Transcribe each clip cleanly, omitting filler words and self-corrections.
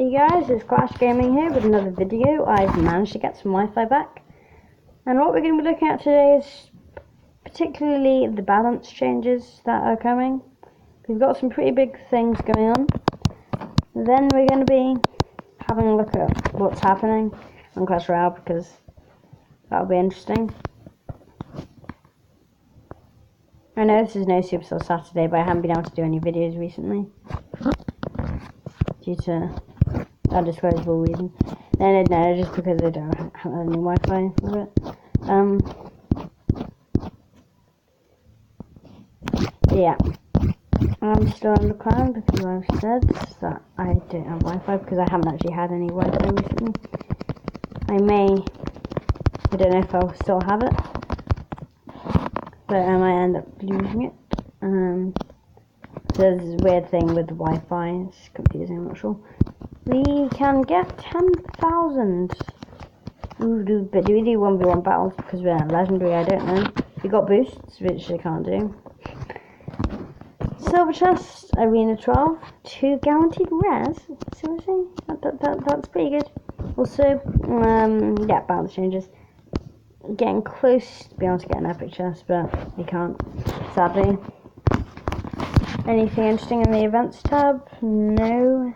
Hey guys, it's Clash Gaming here with another video. I've managed to get some Wi-Fi back. And what we're going to be looking at today is particularly the balance changes that are coming. We've got some pretty big things going on. Then we're going to be having a look at what's happening on Clash Royale because that'll be interesting. I know this is no Supercell Saturday, but I haven't been able to do any videos recently due to undisclosable reason. No, just because I don't have any Wi-Fi with it. Yeah, I'm still on the cloud because I've said that I don't have Wi-Fi because I haven't actually had any Wi-Fi recently. I don't know if I'll still have it, but I might end up losing it. So there's this weird thing with the Wi-Fi, it's confusing, I'm not sure. We can get 10,000. But do we do 1v1 battles because we're legendary? I don't know. We got boosts, which I can't do. Silver chest, arena 12, 2 guaranteed rares. Seriously, that's pretty good. Also, yeah, balance changes. Getting close to being able to get an epic chest, but we can't, sadly. Anything interesting in the events tab? No.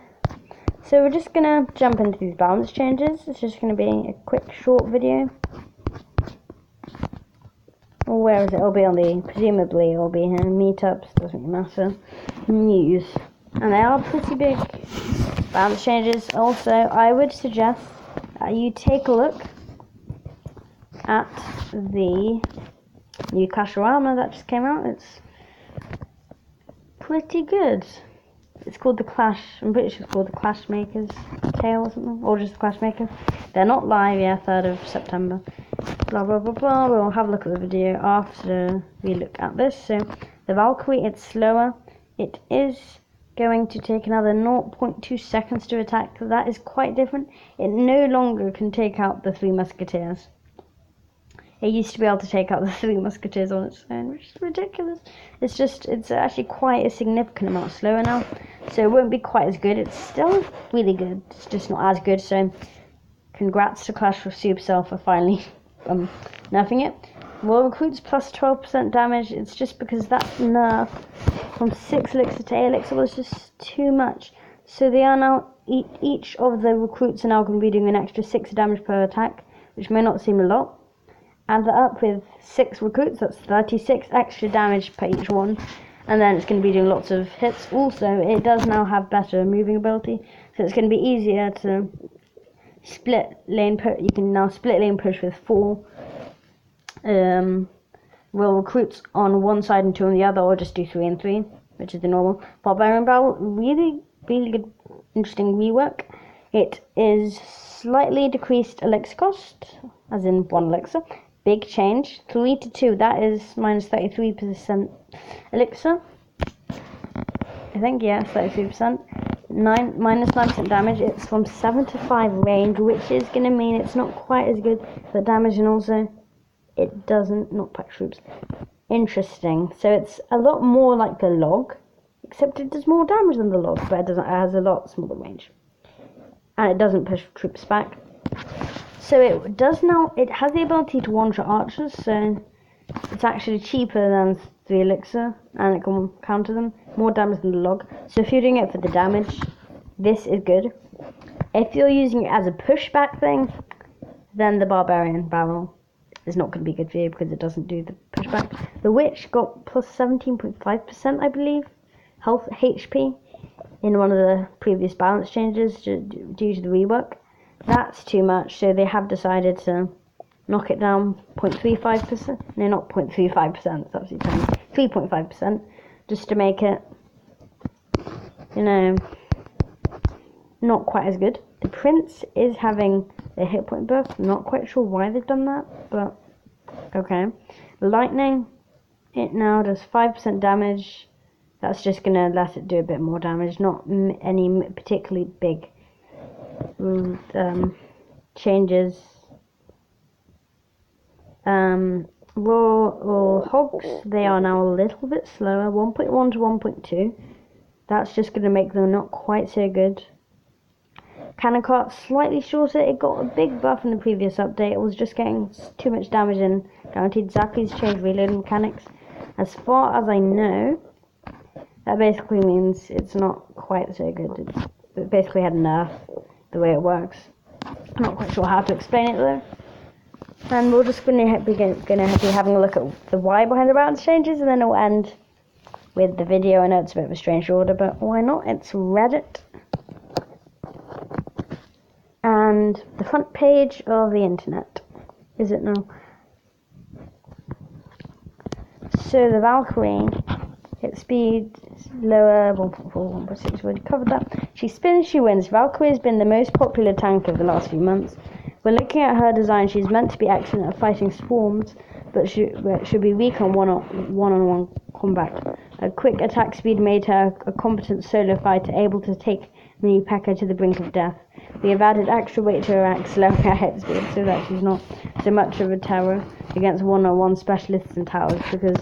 So we're just gonna jump into these balance changes. It's just gonna be a quick short video. Or where is it? It'll be on the, presumably it'll be here, meetups, doesn't matter. News. And they are pretty big balance changes. Also, I would suggest that you take a look at the new Clash Royale that just came out. It's pretty good. It's called the Clash, I'm pretty sure it's called the Clash Maker's Tale or something, or just the Clash Maker. They're not live yet, 3rd of September. Blah blah blah blah. We'll have a look at the video after we look at this. So, the Valkyrie, it's slower. It is going to take another 0.2 seconds to attack. That is quite different. It no longer can take out the 3 Musketeers. It used to be able to take out the 3 Musketeers on its own, which is ridiculous. It's actually quite a significant amount slower now, so it won't be quite as good. It's still really good, it's just not as good, so congrats to Clash with Supercell for finally nerfing it. Royal Recruits plus 12% damage, it's just because that nerf from 6 elixir to 8 elixir was just too much. So they are now, each of the recruits are now going to be doing an extra 6 damage per attack, which may not seem a lot. Add that up with 6 recruits, that's 36 extra damage per each one, and then it's going to be doing lots of hits. Also, it does now have better moving ability, so it's going to be easier to split lane push. You can now split lane push with 4 royal recruits on one side and 2 on the other, or just do 3 and 3, which is the normal. Barbarian Battle, really good, interesting rework. It is slightly decreased elixir cost, as in 1 elixir. Big change, 3 to 2, that is minus 33% elixir. I think, yeah, 33%. Minus 9% damage, it's from 7 to 5 range, which is going to mean it's not quite as good for damage, and also it doesn't knock back troops. Interesting, so it's a lot more like the log, except it does more damage than the log, but it has a lot smaller range. And it doesn't push troops back. So it does now, it has the ability to one-shot archers, so it's actually cheaper than 3 elixir, and it can counter them, more damage than the log. So if you're doing it for the damage, this is good. If you're using it as a pushback thing, then the Barbarian Barrel is not going to be good for you because it doesn't do the pushback. The Witch got plus 17.5%, I believe, health HP in one of the previous balance changes due to the rework. That's too much, so they have decided to knock it down 0.35%. No, not 0.35%, that's absolutely tiny. 3.5%, just to make it, you know, not quite as good. The Prince is having a hit point buff. I'm not quite sure why they've done that, but okay. Lightning, it now does 5% damage. That's just going to let it do a bit more damage, not any particularly big changes. Royal Hogs, they are now a little bit slower, 1.1 to 1.2. That's just going to make them not quite so good. Cannon cart slightly shorter. It got a big buff in the previous update. It was just getting too much damage and guaranteed zappies, changed reloading mechanics. As far as I know, that basically means it's not quite so good. It basically had a nerf the way it works. I'm not quite sure how to explain it though. And we're just going to be having a look at the why behind the balance changes, and then it'll end with the video. I know it's a bit of a strange order, but why not? It's Reddit. And the front page of the internet. Is it now? So the Valkyrie, hit speed lower, 1.4, 1.6, we've already covered that. She spins, she wins. Valkyrie has been the most popular tank of the last few months. When looking at her design, she's meant to be excellent at fighting swarms, but should be weak on one-on-one combat. A quick attack speed made her a competent solo fighter, able to take mini P.E.K.K.A to the brink of death. We have added extra weight to her axe, lowering her hit speed, so that she's not so much of a terror against one-on-one specialists and towers, because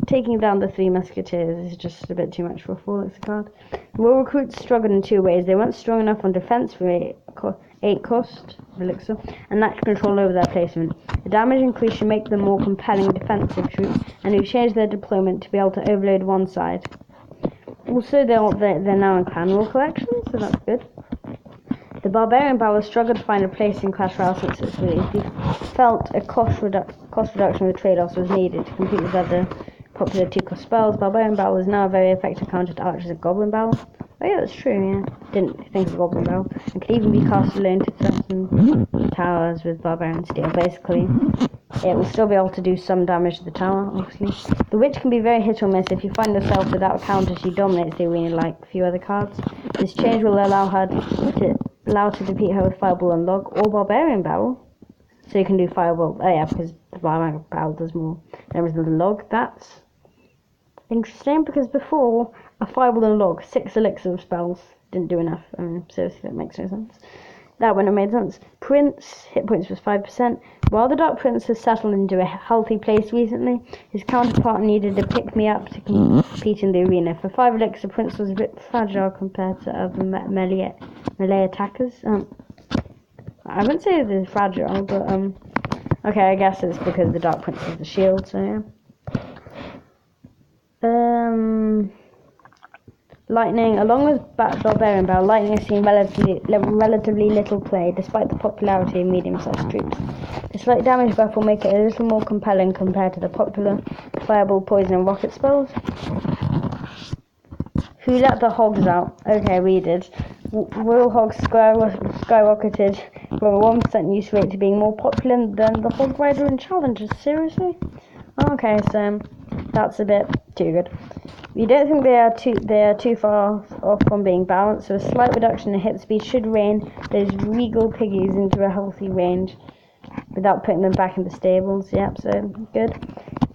taking down the 3 musketeers is just a bit too much for a 4 elixir card. Royal recruits struggled in 2 ways. They weren't strong enough on defense for 8 cost elixir, and natural control over their placement. The damage increase should make them more compelling defensive troops, and we've changed their deployment to be able to overload one side. Also, they're now in Clan Royale collection, so that's good. The Barbarian Barrel struggled to find a place in Clash Royale since its release. We felt a cost reduction with trade-offs was needed to compete with other popular 2-cost spells. Barbarian Barrel is now a very effective counter to Archers and Goblin Barrel. Oh yeah, that's true, yeah. Didn't think of Goblin Barrel. And could even be cast alone to threaten towers with Barbarian Steel. Basically, it will still be able to do some damage to the tower, obviously. The Witch can be very hit or miss. If you find yourself without a counter, she dominates the arena like a few other cards. This change will allow to defeat her with Fireball and Log, or Barbarian Barrel. So you can do Fireball. Oh yeah, because the Barbarian Barrel does more damage than the Log. That's interesting, because before, a Fireball and Log, 6 elixir of spells, didn't do enough. Seriously, that makes no sense. That wouldn't have made sense. Prince, hit points was 5%. While the Dark Prince has settled into a healthy place recently, his counterpart needed to pick me up to compete in the arena. For 5 elixir, Prince was a bit fragile compared to other melee attackers. I wouldn't say they're fragile, but okay, I guess it's because the Dark Prince has the shield, so yeah. Lightning, along with Barbarian Barrel, Lightning has seen relatively little play, despite the popularity of medium-sized troops. The slight damage buff will make it a little more compelling compared to the popular Fireball, Poison and Rocket spells. Who let the hogs out? Okay, we did. Royal Hogs skyrocketed from a 1% use rate to being more popular than the Hog Rider in Challengers. Seriously? Okay, so that's a bit too good. We don't think they are too far off from being balanced, so a slight reduction in hit speed should rein those regal piggies into a healthy range without putting them back in the stables. Yep, so good.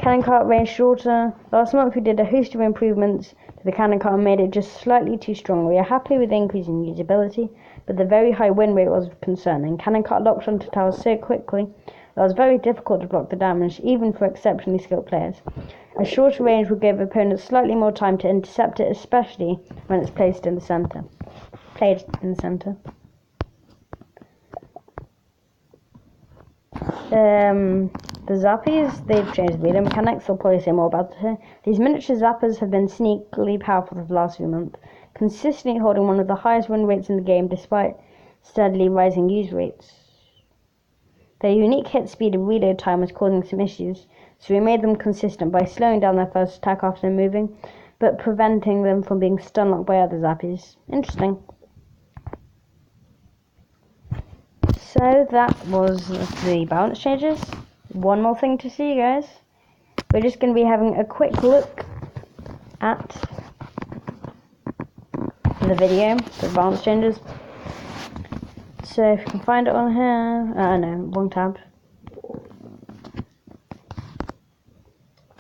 Cannon cart range shorter. Last month we did a host of improvements to the cannon cart and made it just slightly too strong. We are happy with the increase in usability, but the very high win rate was concerning. Cannon cart locked onto towers so quickly that it was very difficult to block the damage, even for exceptionally skilled players. A shorter range will give opponents slightly more time to intercept it, especially when it's placed in the center. The zappies, they've changed the melee mechanics. I'll probably say more about it here. These miniature zappers have been sneakily powerful for the last few months, consistently holding one of the highest win rates in the game despite steadily rising use rates. Their unique hit speed and reload time was causing some issues, so we made them consistent by slowing down their first attack after moving, but preventing them from being stun-locked by other zappies. Interesting. So that was the balance changes. One more thing to see, guys. We're just going to be having a quick look at the video for the balance changes. So if you can find it on here, no, wrong tab.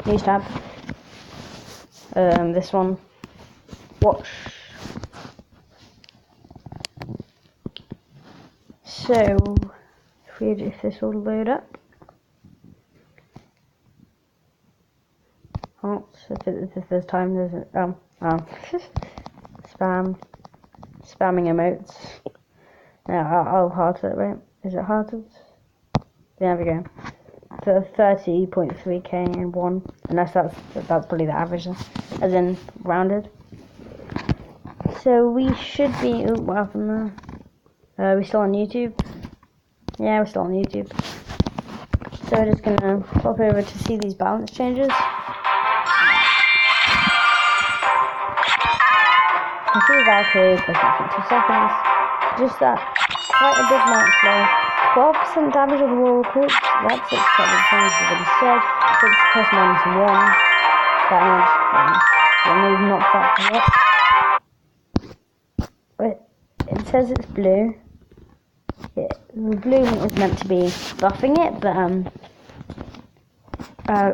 News tab. This one. Watch. So, if this will load up. Oh, so if there's time, there's a, spamming emotes. Yeah, I'll heart it, right? Is it hearted? There we go. So 30.3k in one. Unless that's probably the average, as in rounded. So we should be. Ooh, what happened there? We still on YouTube? Yeah, we're still on YouTube. So we're just gonna pop over to see these balance changes. You can see Valkyrie for 2 seconds. Just that, quite a big amount slow. 12% damage on the wall recruits. That's expected things as already said. It's plus -1 damage. Remove not factor yet. But it says it's blue. The blue is meant to be buffing it, but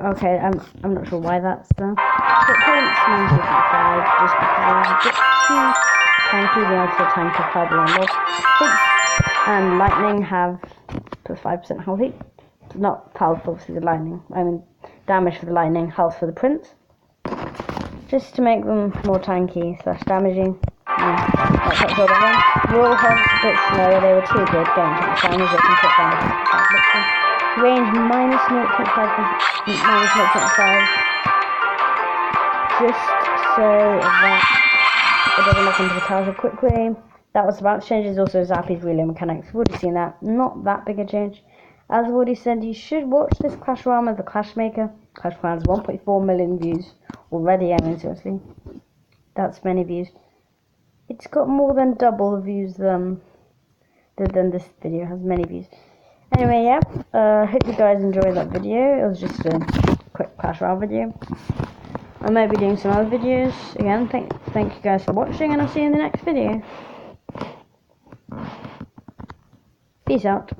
okay, I'm not sure why that's there. But points 9.5 just because it was a bit too tanky. The other tank of fiber and log. Prince and lightning have plus 5% health heat. Not health, obviously the lightning. I mean damage for the lightning, health for the prince. Just to make them more tanky / damaging. That's all I want. Royal Hunt's a bit slower, they were too good getting to the finals, they can put down range -0.5 -0.5. Just so that it doesn't look into the tower so quickly. That was about changes. Also Zappy's relay mechanics. We've already seen that. Not that big a change. As I've already said, you should watch this Clash Royale with the Clash Maker. Clash Royale has 1.4 million views already. I mean, seriously, that's many views. It's got more than double the views than this video has many views. Anyway, yeah. Hope you guys enjoyed that video. It was just a quick Clash Royale video. I might be doing some other videos. Again, thank you guys for watching, and I'll see you in the next video. Peace out.